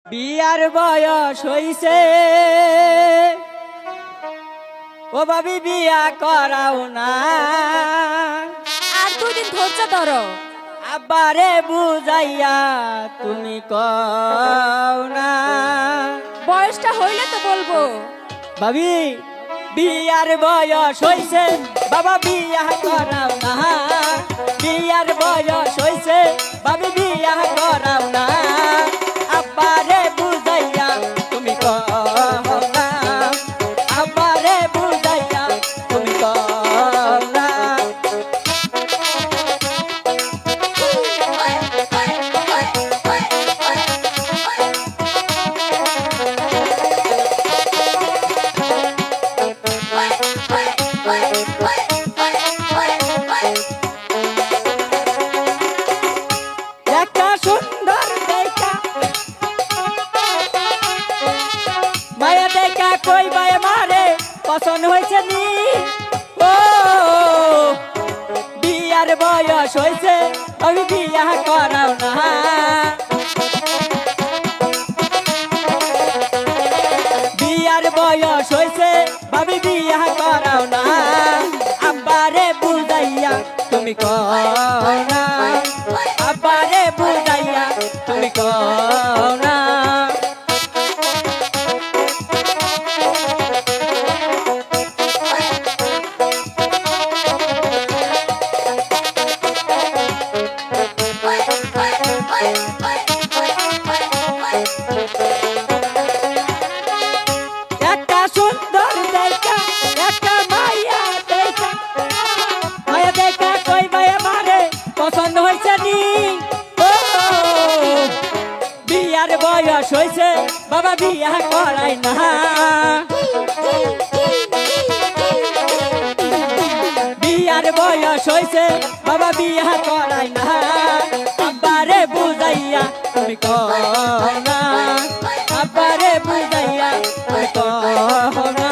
বিয়ার বয়স হইছে ও ভাবি বিয়া করাও না। আর 2 দিন ধৈর্য ধরো। আব্বারে বুঝাইয়া তুমি কও না। বয়সটা হইলে তো বলবো। ভাবি বিয়ার বয়স হইছে বাবা বিয়া করাও না। বিয়ার বয়স হইছে ভাবি বিয়া করাও না। আব্বারে বুঝাইয়া তুমি কও না। আব্বারে বুঝাইয়া তুমি কও না। একটা সুন্দর দেখা মায়া দেখা কই বাই মারে পছন্দ হয়েছে নি। ও বিয়ার বয়স হয়েছে আমি বিয়া করাও না। বিয়ার বয়স হয়েছে ভাবি বিয়া করাও না। আব্বারে বুঝাইয়া তুমি কও না। আব্বারে বুঝাইয়া তুমি কও না। একটা সুন্দর দেখা একটা মায়া দেখা মায়া দেখা কই মায়া মারে পছন্দ হয়েছে নি। ও বিয়ার বয়স হয়েছে বাবা বিয়া করাই না। বিয়ার বয়স হয়েছে বাবা বিয়া করাই না। আব্বারে বুঝাইয়া তুমি কও না। আব্বারে বুঝাইয়া তুমি কও না।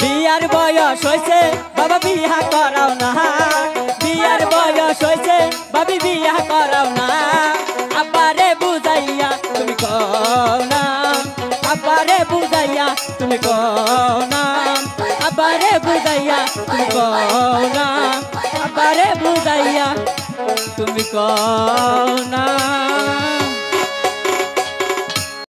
বিয়ার বয়স হয়েছে বাবা বিয়া করাও না। বিয়ার বয়স হয়েছে বাবি বিয়া করাও না। আব্বারে বুঝাইয়া তুমি কও না। আব্বারে বুঝাইয়া তুমি কও না। আব্বারে বুঝাইয়া তুমি কও না। আব্বারে বুঝাইয়া তুমি কও না।